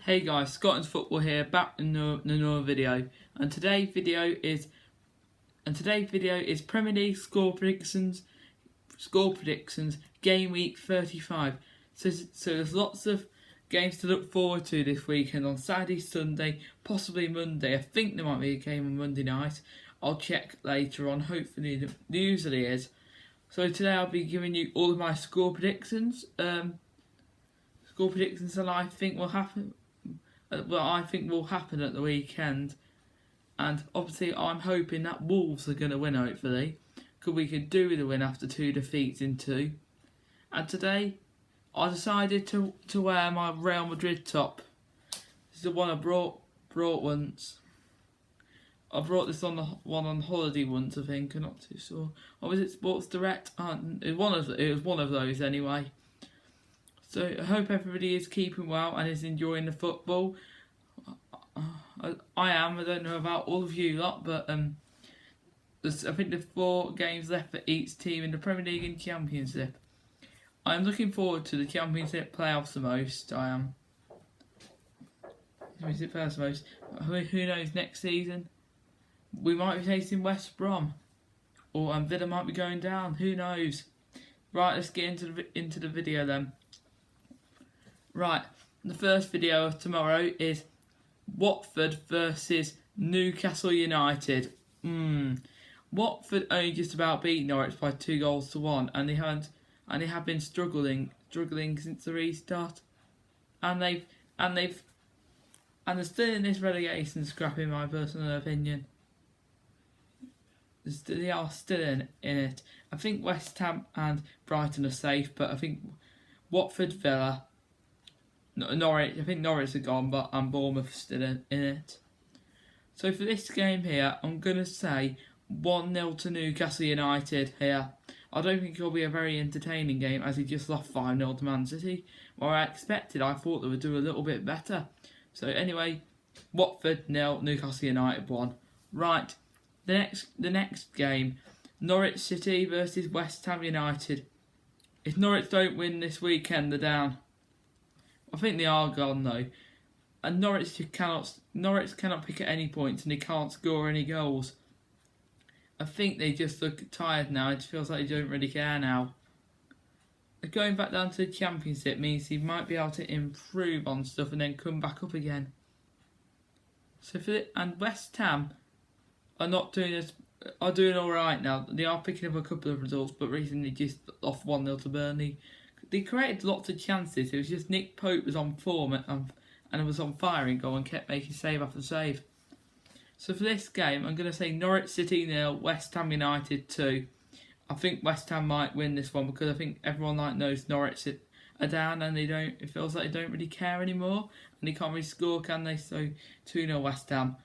Hey guys, Scotland's Football here, back in another video, and today's video is Premier League score predictions, game week 35. So there's lots of games to look forward to this weekend on Saturday, Sunday, possibly Monday. I think there might be a game on Monday night. I'll check later on. Hopefully there usually is. So today I'll be giving you all of my score predictions. Score predictions that I think will happen. Will happen at the weekend, and obviously I'm hoping that Wolves are going to win. Hopefully, because we could do with a win after 2 defeats in 2. And today, I decided to wear my Real Madrid top. This is the one I brought once. I brought this on on holiday once, I think. I'm not too sure. Or was it Sports Direct? It was one of those anyway. So I hope everybody is keeping well and is enjoying the football. I am. I don't know about all of you lot, but I think there's 4 games left for each team in the Premier League and Championship. I'm looking forward to the Championship playoffs the most. I am. Who knows? Next season we might be facing West Brom, or Villa might be going down. Who knows? Right, let's get into the video then. Right, the first video of tomorrow is Watford versus Newcastle United. Watford only just about beat Norwich by 2-1, and they have been struggling since the restart, and they're still in this relegation scrap in my personal opinion. They are still in it. I think West Ham and Brighton are safe, but I think Watford, Villa, Norwich. I think Norwich are gone, but Bournemouth still in it. So for this game here, I'm gonna say 1-0 to Newcastle United here. I don't think it'll be a very entertaining game, as he just lost 5-0 to Man City. What I expected, I thought they would do a little bit better. So anyway, Watford 0, Newcastle United 1. Right, the next game, Norwich City versus West Ham United. If Norwich don't win this weekend, they're down. I think they are gone though, and Norwich cannot pick at any points, and they can't score any goals. I think they just look tired now. It feels like they don't really care now. Going back down to the Championship means he might be able to improve on stuff and then come back up again. So and West Ham are doing all right now. They are picking up a couple of results, but recently just lost 1-0 to Burnley. They created lots of chances. It was just Nick Pope was on form and was on fire in goal and kept making save after save. So for this game, I'm going to say Norwich City 0, West Ham United 2. I think West Ham might win this one because I think everyone knows Norwich are down and it feels like they don't really care anymore and they can't really score, can they? So 2-0 West Ham.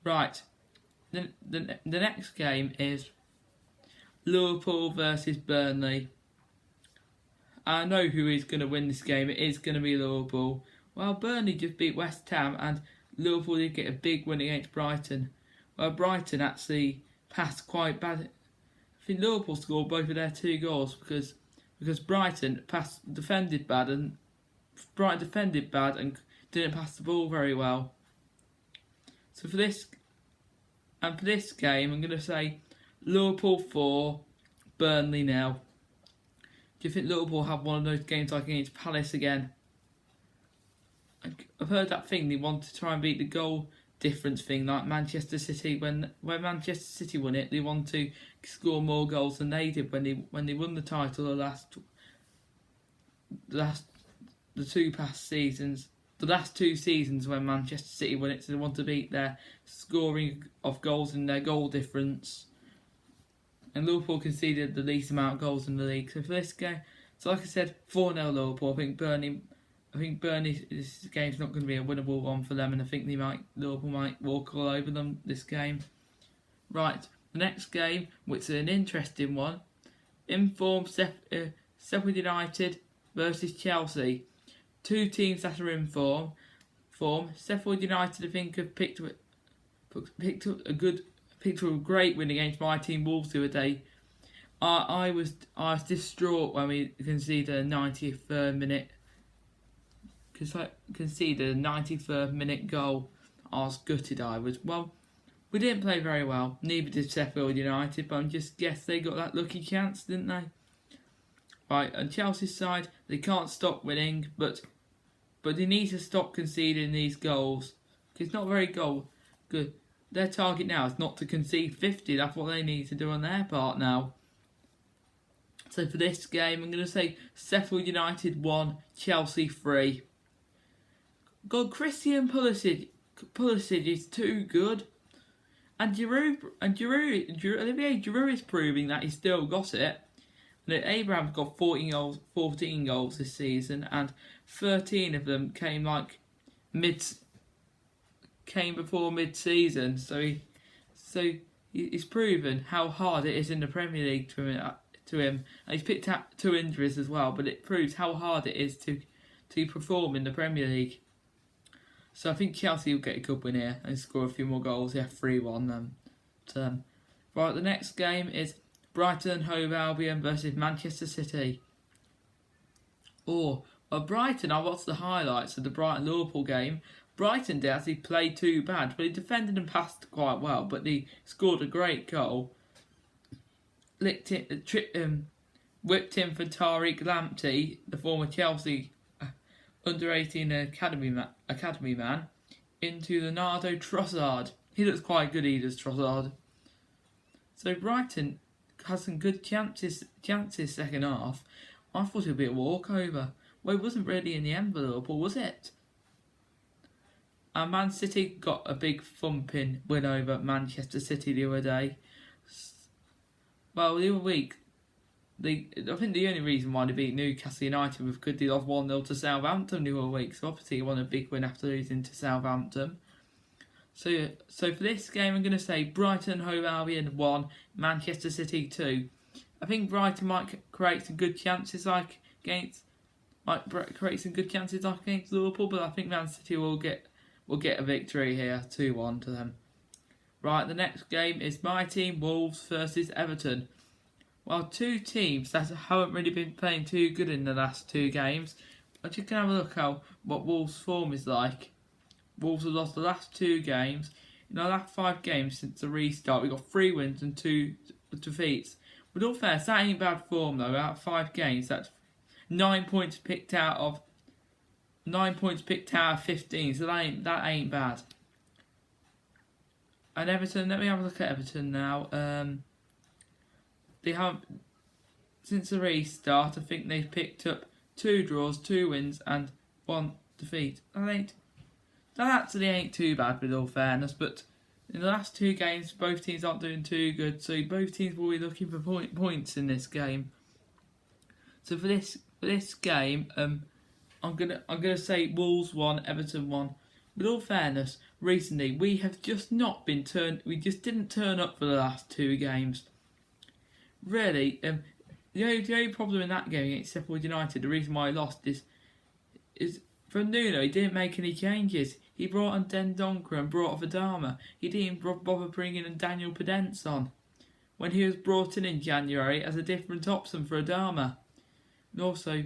Right. The next game is Liverpool versus Burnley. I know who is going to win this game. It is going to be Liverpool. Well, Burnley just beat West Ham and Liverpool did get a big win against Brighton. Well, Brighton actually passed quite bad. I think Liverpool scored both of their 2 goals because Brighton defended bad and didn't pass the ball very well. So for this game, I'm going to say Liverpool 4, Burnley 0. Do you think Liverpool have one of those games like against Palace again? I've heard that thing, they want to try and beat the goal difference thing like Manchester City. When Manchester City won it, they want to score more goals than they did when they won the title the 2 past seasons. The last 2 seasons when Manchester City won it, so they want to beat their scoring of goals and their goal difference. And Liverpool conceded the least amount of goals in the league. So for this game, like I said, 4-0 Liverpool. I think Burnley, this game's not going to be a winnable one for them, and I think Liverpool might walk all over them this game. Right, the next game, which is an interesting one, informed Sheffield United versus Chelsea. 2 teams that are in form. Sheffield United, I think, have picked up a great win against my team Wolves the other day. I was distraught when we conceded a 90th minute conceded a 93rd minute goal. I was gutted. Well, we didn't play very well. Neither did Sheffield United, but I just guess they got that lucky chance, didn't they? Right, on Chelsea's side, they can't stop winning, but they need to stop conceding these goals. It's not very good. Their target now is not to concede 50. That's what they need to do on their part now. So for this game, I'm going to say Sheffield United 1, Chelsea 3. God, Christian Pulisic is too good. And Olivier Giroud is proving that he's still got it. And Abraham's got 14 goals this season, and 13 of them came before mid-season. So he's proven how hard it is in the Premier League to him. And he's picked up 2 injuries as well, but it proves how hard it is to perform in the Premier League. So I think Chelsea will get a good win here and score a few more goals. Yeah, 3-1 to them. Right, the next game is Brighton and Hove Albion versus Manchester City. Brighton, I watched the highlights of the Brighton-Liverpool game. Brighton did actually play too bad, but he defended and passed quite well, but he scored a great goal. Whipped in for Tariq Lamptey, the former Chelsea under-18 academy man, into Leonardo Trossard. He looks quite good, Trossard. So Brighton had some good chances second half. I thought it would be a walkover. Well, it wasn't really in the end for Liverpool, was it? And Man City got a big thumping win over Manchester City the other day. Well, the other week, I think the only reason why they beat Newcastle United was because they lost 1-0 to Southampton the other week. So obviously they won a big win after losing to Southampton. So for this game, I'm going to say Brighton Hove Albion 1, Manchester City 2. I think Brighton might create some good chances against Liverpool, but I think Man City will get a victory here, 2-1 to them. Right, the next game is my team Wolves versus Everton. Well, 2 teams that haven't really been playing too good in the last 2 games. I'm just going to have a look at what Wolves' form is like. Wolves have lost the last 2 games. In the last 5 games since the restart, we've got 3 wins and 2 defeats. With all fairness, that ain't bad form though. Out of 5 games, that's 9 points picked out of 15. So that ain't bad. And Everton, let me have a look at Everton now. They have, since the restart, I think they've picked up 2 draws, 2 wins, and 1 defeat. That actually ain't too bad, with all fairness. But in the last 2 games, both teams aren't doing too good, so both teams will be looking for points in this game. So for this game, I'm gonna say Wolves 1, Everton 1. With all fairness, recently we have just not been we just didn't turn up for the last 2 games. Really, the only problem in that game against Sheffield United, the reason why he lost is from Nuno. He didn't make any changes. He brought on Dendoncker and brought off Adama. He didn't bother bringing in Daniel Podence on when he was brought in January as a different option for Adama. And also,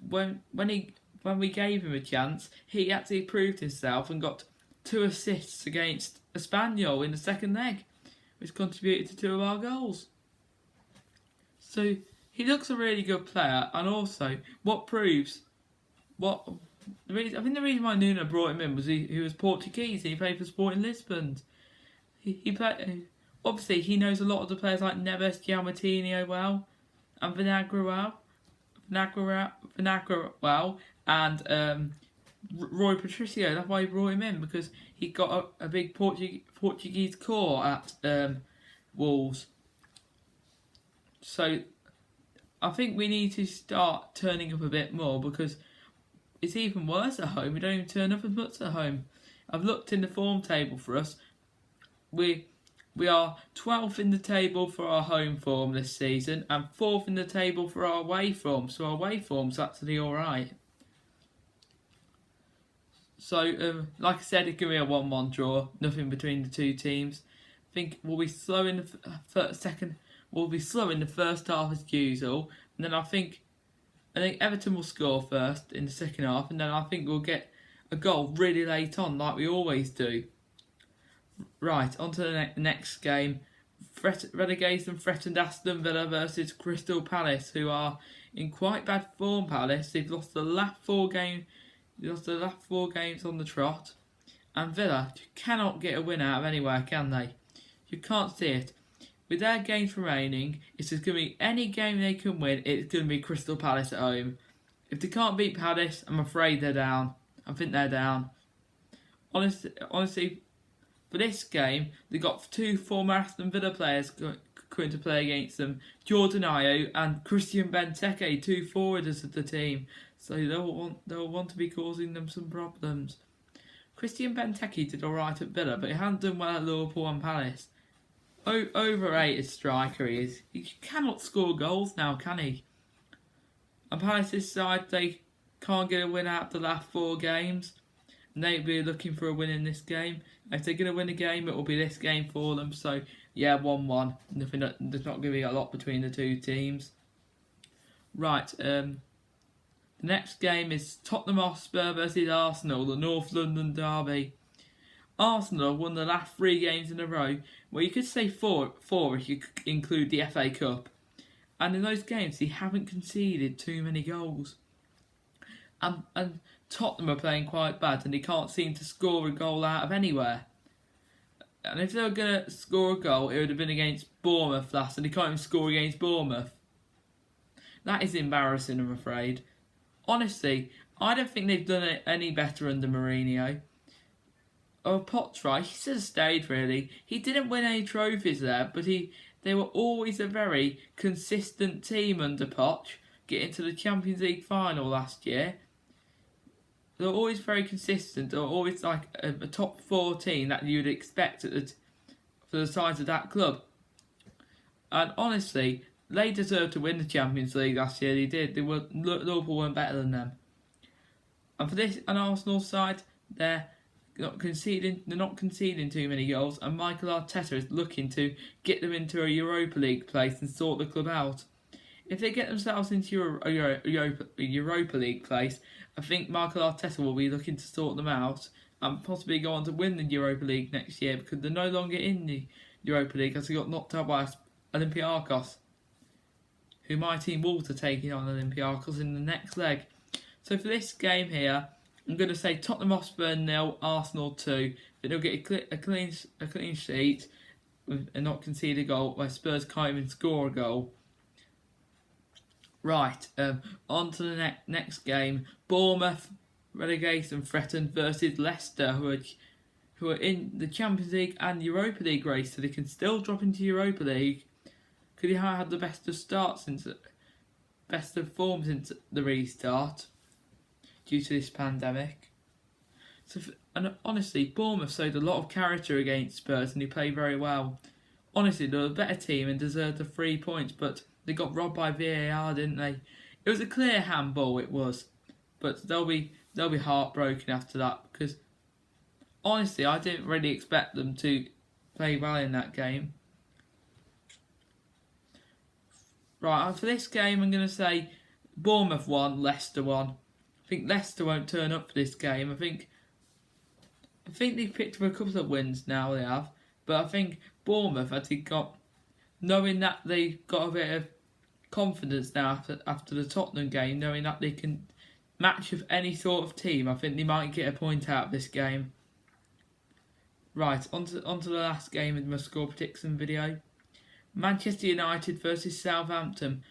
when we gave him a chance, he actually proved himself and got 2 assists against Espanyol in the second leg, which contributed to 2 of our goals. So he looks a really good player, and also I think the reason why Nuno brought him in was he was Portuguese and he played for Sporting Lisbon. He played, obviously he knows a lot of the players like Neves, Gianmartino well, and Vinagre well, and Roy Patricio. That's why he brought him in, because he got a big Portuguese core at Wolves. So I think we need to start turning up a bit more, because it's even worse at home. We don't even turn up as much at home. I've looked in the form table for us. We are 12th in the table for our home form this season and 4th in the table for our away form. So our away form's actually alright. So, like I said, it could be a 1-1 draw. Nothing between the 2 teams. I think we'll be slow in the first half as usual. And then I think I think Everton will score first in the second half, and then I think we'll get a goal really late on, like we always do. Right, on to the next game. Relegation threatened Aston Villa versus Crystal Palace, who are in quite bad form. Palace, they've lost the last four games on the trot, and Villa cannot get a win out of anywhere, can they? You can't see it. With their games remaining, if there's going to be any game they can win, it's going to be Crystal Palace at home. If they can't beat Palace, I'm afraid they're down. I think they're down. Honestly, for this game, they got two former Aston Villa players going to play against them. Jordan Ayew and Christian Benteke, two forwarders of the team. So they'll want to be causing them some problems. Christian Benteke did alright at Villa, but he hadn't done well at Liverpool and Palace. Overrated striker he is. He cannot score goals now, can he? And Palace's side, they can't get a win out of the last four games. And they'll be looking for a win in this game. If they're going to win a game, it will be this game for them. So, yeah, 1-1. There's not going to be a lot between the two teams. Right, the next game is Tottenham Hotspur versus Arsenal, the North London derby. Arsenal won the last 3 games in a row. Well, you could say four if you include the FA Cup. And in those games, they haven't conceded too many goals. And Tottenham are playing quite bad, and they can't seem to score a goal out of anywhere. And if they were going to score a goal, it would have been against Bournemouth last, and they can't even score against Bournemouth. That is embarrassing, I'm afraid. Honestly, I don't think they've done it any better under Mourinho. Potts, right, he should have stayed, really. He didn't win any trophies there, but they were always a very consistent team under Potts, getting to the Champions League final last year. They're always very consistent. They're always like a top 14 that you'd expect for the size of that club. And honestly, they deserved to win the Champions League last year. They did. Liverpool weren't better than them. And for this, an Arsenal side, they're not conceding too many goals. And Michael Arteta is looking to get them into a Europa League place and sort the club out. If they get themselves into a Europa League place, I think Michael Arteta will be looking to sort them out and possibly go on to win the Europa League next year, because they're no longer in the Europa League as they got knocked out by Olympiacos, who my team Wolves are taking on Olympiacos in the next leg. So for this game here, I'm going to say Tottenham Hotspur 0, Arsenal 2. But they'll get a clean sheet and not concede a goal, where Spurs can't even score a goal. Right, on to the next game. Bournemouth, relegation threatened versus Leicester, who are in the Champions League and Europa League race, so they can still drop into Europa League. Could he have had the best of form since the restart due to this pandemic? And honestly, Bournemouth showed a lot of character against Spurs, and they played very well. Honestly, they were a better team and deserved the 3 points, but they got robbed by VAR, didn't they? It was a clear handball, it was, but they'll be heartbroken after that, because honestly, I didn't really expect them to play well in that game. Right, for this game, I'm going to say Bournemouth 1, Leicester 1. I think Leicester won't turn up for this game. I think they've picked up a couple of wins now, they have, but I think Bournemouth actually knowing that they've got a bit of confidence now after the Tottenham game, knowing that they can match with any sort of team, I think they might get a point out of this game. Right, on to the last game in my score prediction video. Manchester United versus Southampton.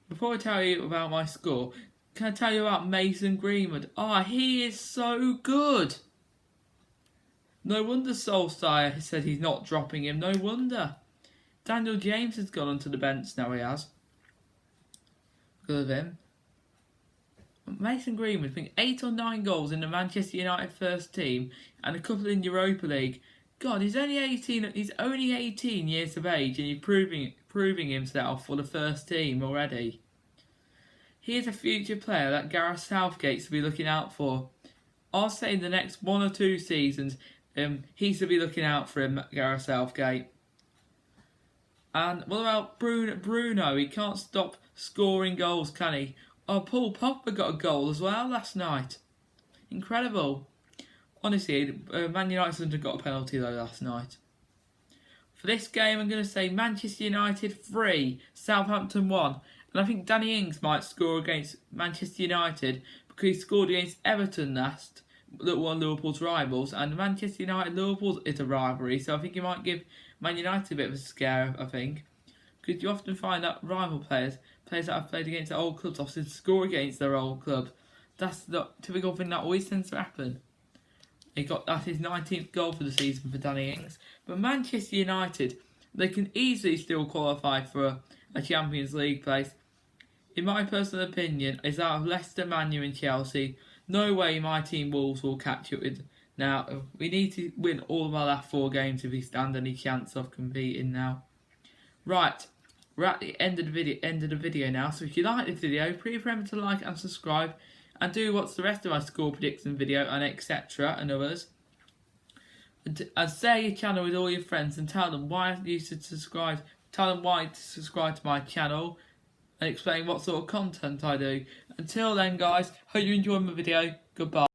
Before I tell you about my score, can I tell you about Mason Greenwood? He is so good. No wonder Solskjaer said he's not dropping him. No wonder. Daniel James has gone onto the bench now, he has. Because of him. Mason Greenwood, I think 8 or 9 goals in the Manchester United first team and a couple in Europa League. God, he's only 18. He's only 18 years of age, and he's proving himself for the first team already. He is a future player that Gareth Southgate should be looking out for. I'll say in the next 1 or 2 seasons, he should be looking out for him, Gareth Southgate. And what about Bruno? He can't stop scoring goals, can he? Oh, Paul Pogba got a goal as well last night. Incredible. Honestly, Man United got a penalty though last night. For this game, I'm going to say Manchester United 3, Southampton 1. And I think Danny Ings might score against Manchester United because he scored against Everton last, one of Liverpool's rivals. And Manchester United-Liverpool is a rivalry, so I think he might give Man United a bit of a scare, I think. Because you often find that rival players that have played against their old clubs, often score against their old club. That's the typical thing that always tends to happen. That's his 19th goal for the season for Danny Ings. But Manchester United, they can easily still qualify for a Champions League place. In my personal opinion, is out of Leicester, Man U and Chelsea, no way my team Wolves will catch it with. Now, we need to win all of our last 4 games if we stand any chance of competing now. Right, we're at the end of the video now, so if you like this video, please remember to like and subscribe, and do watch the rest of my score prediction video and etc. and others. And share your channel with all your friends and tell them why you should subscribe. Tell them why to subscribe to my channel and explain what sort of content I do. Until then, guys, hope you enjoyed my video. Goodbye.